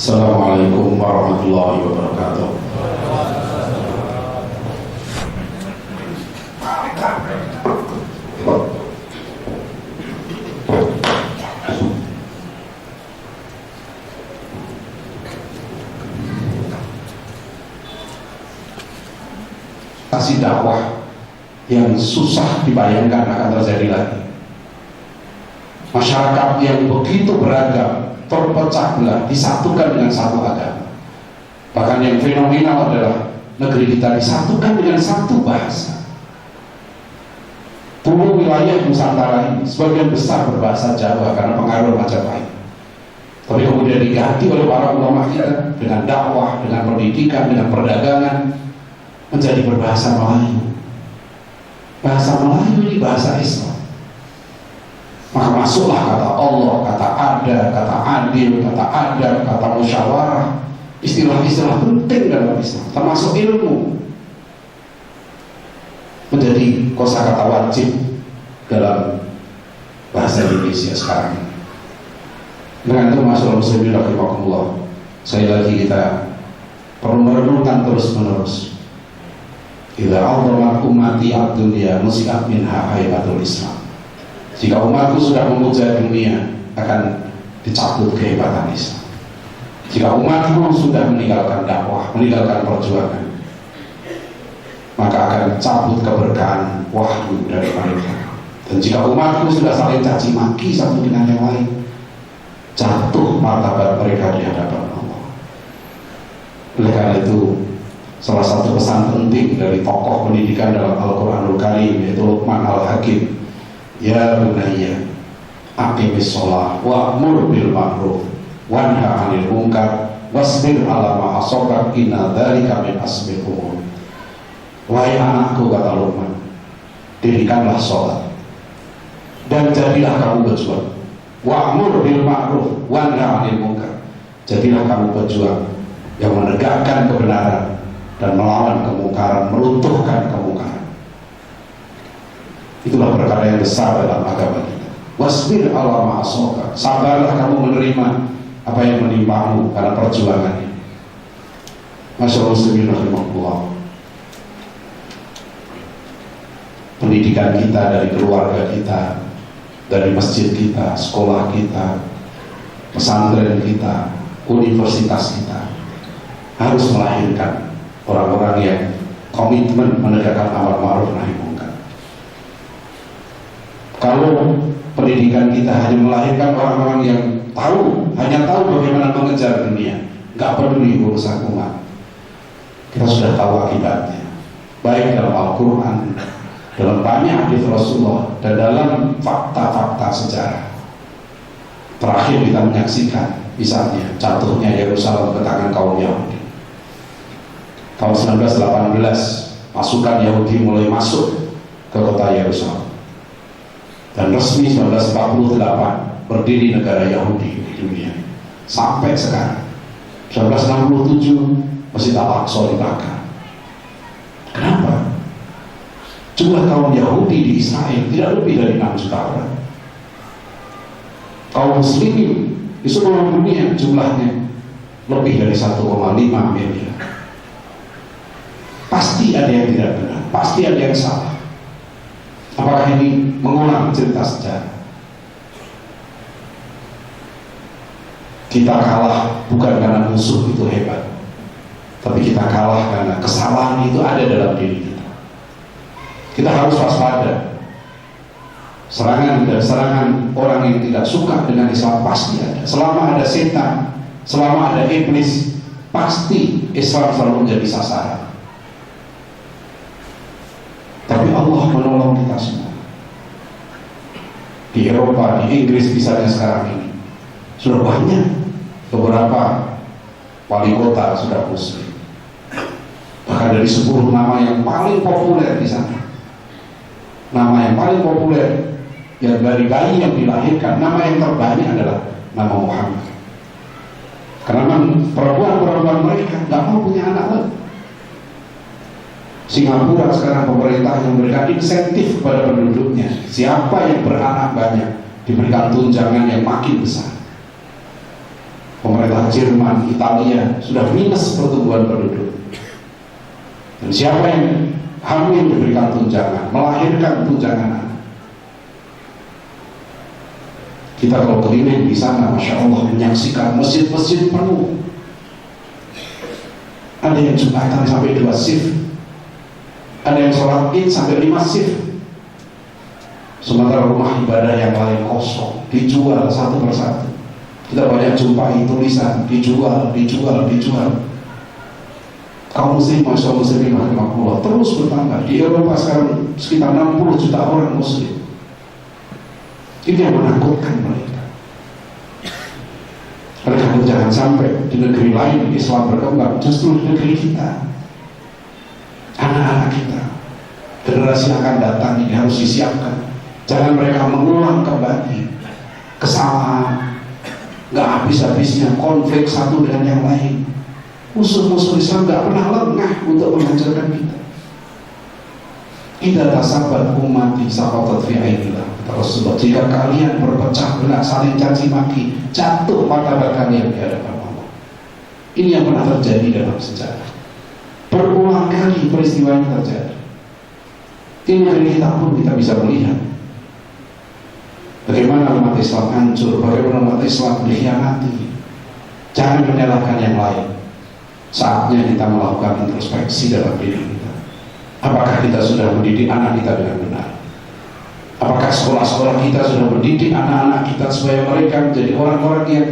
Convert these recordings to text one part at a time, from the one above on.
Assalamualaikum warahmatullahi wabarakatuh. Kasih dakwah yang susah dibayangkan akan terjadi lagi. Masyarakat yang begitu beragam terpecah belah disatukan dengan satu agama. Bahkan yang fenomenal adalah negeri kita disatukan dengan satu bahasa. Pulau wilayah Nusantara ini sebagian besar berbahasa Jawa karena pengaruh Majapahit. Tapi kemudian diganti oleh para ulama kita dengan dakwah, dengan pendidikan, dengan perdagangan menjadi berbahasa Melayu. Bahasa Melayu ini bahasa Islam. Maka masuklah kata Allah, kata ada, kata adil, kata adab, kata musyawarah, istilah-istilah penting dalam Islam, termasuk ilmu, menjadi kosakata wajib dalam bahasa Indonesia sekarang ini. Dengan itu masyaallah muslimin rahimakumullah, sekali lagi kita perlu merenungkan terus-menerus. Idza 'azzamat ummati ad-dunya musi'at minha haibatul Islam. Jika umatku sudah memuja dunia, akan dicabut kehebatan Islam. Jika umatku sudah meninggalkan dakwah, meninggalkan perjuangan, maka akan cabut keberkahan wahyu dari mereka. Dan jika umatku sudah saling caci maki satu dengan yang lain, jatuh martabat mereka di hadapan Allah. Oleh karena itu, salah satu pesan penting dari tokoh pendidikan dalam Al-Quranul Karim yaitu Luqman Al-Hakim, ya bunayya aqimis sholah wa'mur bil ma'ruf wanha 'anil munkar wasbir 'ala ma asabak inna dzalika min asmil umur. Wahai anakku, kata Luqman, dirikanlah sholat dan jadilah kamu berjuang. Wa'mur bil ma'ruf wanha 'anil munkar. Jadilah kamu berjuang yang menegakkan kebenaran dan melawan kemungkaran, meruntuhkan kemungkaran. Itulah perkara yang besar dalam agama kita. Wasbir 'ala ma asabak. Sabarlah kamu menerima apa yang menimpamu karena perjuangannya. Masyaallah muslimin rahimakumullah. Pendidikan kita dari keluarga kita, dari masjid kita, sekolah kita, pesantren kita, universitas kita harus melahirkan orang-orang yang komitmen menegakkan amar ma'ruf nahi munkar. Kalau pendidikan kita hanya melahirkan orang-orang yang hanya tahu bagaimana mengejar dunia, nggak peduli urusan umat, kita sudah tahu akibatnya. Baik dalam Al-Quran, dalam banyak hadis Rasulullah, dan dalam fakta-fakta sejarah. Terakhir kita menyaksikan misalnya jatuhnya Yerusalem ke tangan kaum Yahudi. Tahun 1918 pasukan Yahudi mulai masuk ke kota Yerusalem, dan resmi 1948 berdiri negara Yahudi di dunia. Sampai sekarang 1967 Masjid Al-Aqsa dibakar. Kenapa? Jumlah kaum Yahudi di Israel tidak lebih dari 6 juta orang. Kaum muslimin di seluruh dunia jumlahnya lebih dari 1,5 miliar. Pasti ada yang tidak benar, pasti ada yang salah. Apakah ini mengulang cerita sejarah? Kita kalah bukan karena musuh itu hebat, tapi kita kalah karena kesalahan itu ada dalam diri kita. Kita harus waspada. Serangan dan serangan orang yang tidak suka dengan Islam pasti ada. Selama ada setan, selama ada iblis, pasti Islam selalu menjadi sasaran. Tapi Allah menolong kita semua. Di Eropa, di Inggris misalnya sekarang ini sudah banyak beberapa wali kota sudah muslim. Bahkan dari 10 nama yang paling populer di sana, nama yang paling populer yang dari bayi yang dilahirkan, nama yang terbanyak adalah nama Muhammad. Karena perempuan-perempuan mereka nggak mau punya anak lagi. Singapura sekarang pemerintah yang memberikan insentif kepada penduduknya, siapa yang beranak banyak diberikan tunjangan yang makin besar. Pemerintah Jerman, Italia sudah minus pertumbuhan penduduk. Dan siapa yang hamil diberikan tunjangan, melahirkan tunjangan. Kita kalau keliling di sana, masya Allah, menyaksikan masjid-masjid penuh. Ada yang Jumatan sampai 2 shift, ada yang sholat Id sampai 5 shift. Sementara rumah ibadah yang lain kosong, dijual satu persatu. Kita banyak jumpai tulisan dijual. Kaum muslim, masya Allah, muslimin rahimakumullah, terus bertambah. Di Eropa sekarang sekitar 60 juta orang muslim. Ini yang menakutkan mereka. Oleh karena jangan sampai di negeri lain Islam berkembang, justru di negeri kita, anak-anak kita, generasi yang akan datang ini harus disiapkan. Jangan mereka mengulang kembali kesalahan, nggak habis-habisnya konflik satu dengan yang lain. Musuh-musuh Islam nggak pernah lengah untuk menghancurkan kita. Idza tasabat ummati saqatat fi ainillah. Rasulullah, jika kalian berpecah belah, saling caci maki, jatuh martabat kalian di hadapan Allah. Ini yang pernah terjadi dalam sejarah. Berulang kali peristiwa yang terjadi. Ini dari kita pun kita bisa melihat bagaimana umat Islam hancur, bagaimana umat Islam dikhianati. Jangan menyalahkan yang lain. Saatnya kita melakukan introspeksi dalam diri kita. Apakah kita sudah mendidik anak kita dengan benar? Apakah sekolah-sekolah kita sudah mendidik anak-anak kita supaya mereka menjadi orang-orang yang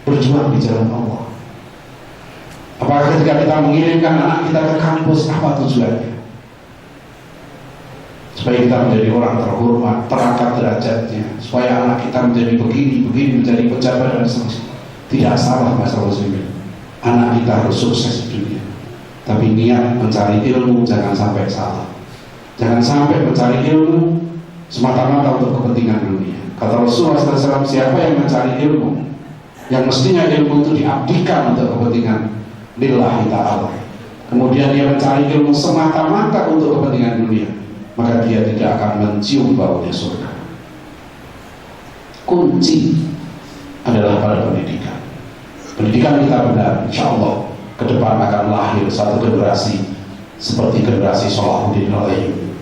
berjuang di jalan Allah? Apakah ketika kita mengirimkan anak kita ke kampus, apa tujuannya? Supaya kita menjadi orang terhormat, terangkat derajatnya, supaya anak kita menjadi begini, menjadi pejabat dan seterusnya. Tidak salah masalah muslimin. Anak kita harus sukses di dunia. Tapi niat mencari ilmu jangan sampai salah. Jangan sampai mencari ilmu semata-mata untuk kepentingan dunia. Kata Rasulullah SAW, siapa yang mencari ilmu, yang mestinya ilmu itu diabdikan untuk kepentingan lillahi ta'ala, kemudian dia mencari ilmu semata-mata untuk kepentingan dunia, maka dia tidak akan mencium baunya surga. Kunci adalah pada pendidikan. Pendidikan kita benar, insya Allah ke depan akan lahir satu generasi seperti generasi Salahuddin Al-Ayyubi,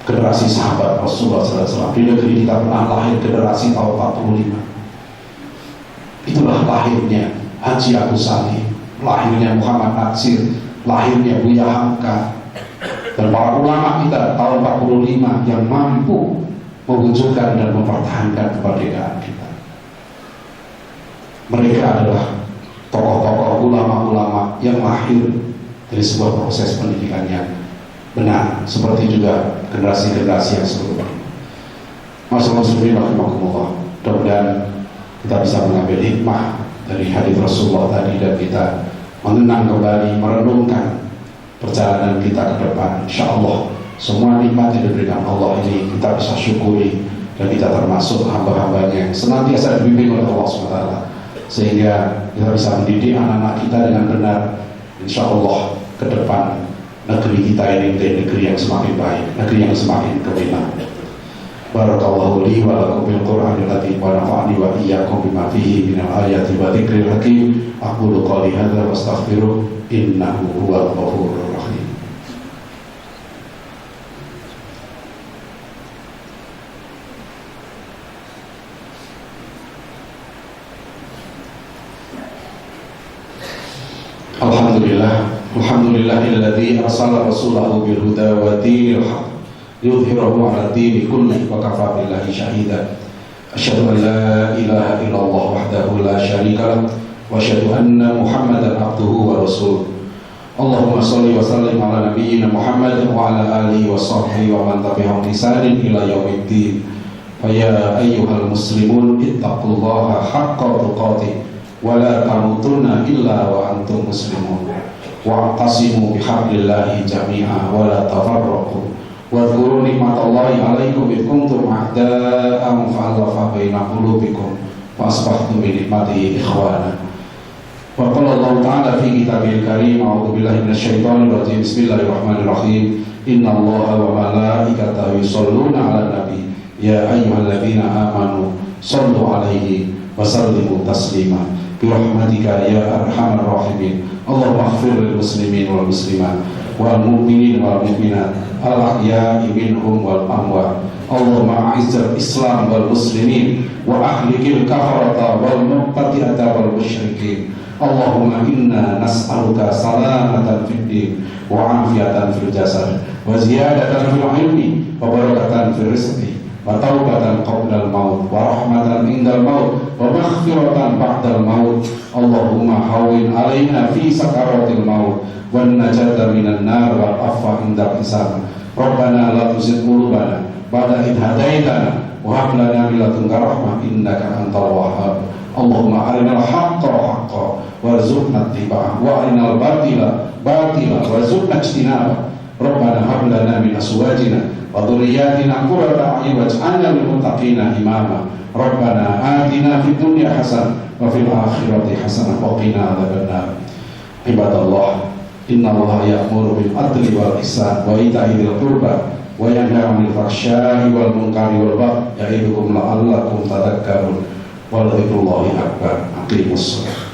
generasi sahabat Rasulullah SAW. Di negeri kita pernah lahir generasi tahun 45. Itulah lahirnya Haji Agus Salim, lahirnya Muhammad Natsir, lahirnya Buya Hamka, dan para ulama kita tahun 45 yang mampu mewujudkan dan mempertahankan kemerdekaan kita. Mereka adalah tokoh-tokoh ulama-ulama yang lahir dari sebuah proses pendidikan yang benar, seperti juga generasi-generasi yang sebelumnya. Masyaallah, mudah-mudahan kita bisa mengambil hikmah dari hadis Rasulullah tadi dan kita mengenang kembali, merenungkan perjalanan kita ke depan. Insya Allah semua nikmat yang diberikan Allah ini kita bisa syukuri, dan kita termasuk hamba-hambanya yang senantiasa dibimbing oleh Allah SWT, sehingga kita bisa mendidik anak-anak kita dengan benar. Insya Allah ke depan negeri kita ini menjadi negeri yang semakin baik, negeri yang semakin gemilang. Barakallahu li wa lakum bil Qur'anil karim wa nafa'ani wa iyyakum bima fihi minal ayati wa dzikril hakim. Aqulu qawli hadza wa astaghfiruh, innahu huwal ghafurur rahim. Alhamdulillahilladzi arsala rasulahu bil huda wa dinil haqq liyudhhirahu 'ala dini kullihi wa kafaa billahi shahida. Asyhadu an la ilaha illallah wahdahu la syarika lahu wa asyhadu anna Muhammadan 'abduhu wa rasuluh. Allahumma shalli wa sallim 'ala nabiyyina Muhammad wa 'ala alihi wa sahbihi wa man tabi'ahum bi ihsanin ila yaumiddin. Fa ya ayyuhal muslimun ittaqullaha haqqa tuqatih wa la tamutunna illa wa antum muslimun. Wa'tasimu bihablillahi jami'a wa la tafarraqu. Wa dhkuru nikmatallahi 'alaikum id kuntum a'da'an fa'alafa baina qulubikum fa asbahtum bi nikmatihi ikhwana. Wa qala Allah ta'ala fi kitabil karim, a'udzu billahi minasyaitonir rajim. Bismillahirrahmanirrahim. Innallaha wa malaikatahu yusholluna 'alan nabi ya ayyuhalladzina amanu shallu 'alaihi wa sallimu taslima. birahmatika ya arhamar rahimin. Allahumma ighfir lil muslimin wal muslimat wal mu'minin wal mu'minat al ahya'i minhum wal amwat. Allahumma a'izzal islam wal muslimin wa ahlikil kafarata wal muqtati'ata wal musyrikin. Allahumma inna nas'aluka salamatan fid din wa afiyatan fil jasad wa ziyadatan fil ilmi wa barakatan fil rizqi wa taubatan qabla al-maut wa rahmatan indal maut wa maghfiratan ba'dal maut. Allahumma hawwin alaina fi sakaratil maut wan najata minan nar wal afwa inda hisab. Rabbana la tuzigh qulubana ba'da idh hadaitana wa hab lana min ladunka rahmah innaka antal wahhab. Allahumma arinal haqqa haqqan warzuqna ittiba'ah wa arinal batila batila warzuqna ijtinabah. Rabbana hab lana min azwajina wa dhurriyyatina qurrata a'yun waj'alna lil muttaqina imama. Rabbana atina fid dunya hasanah wa fil akhirati hasanah wa qina adzabannar. Ibadallah, innallaha ya'muru bil adli wal ihsan wa ita'i dzil qurba wa yanha 'anil fahsya'i wal munkari wal baghi ya'idukum la'allakum tadhakkarun. Wa dzikrullahi akbar. Aqimus shalah.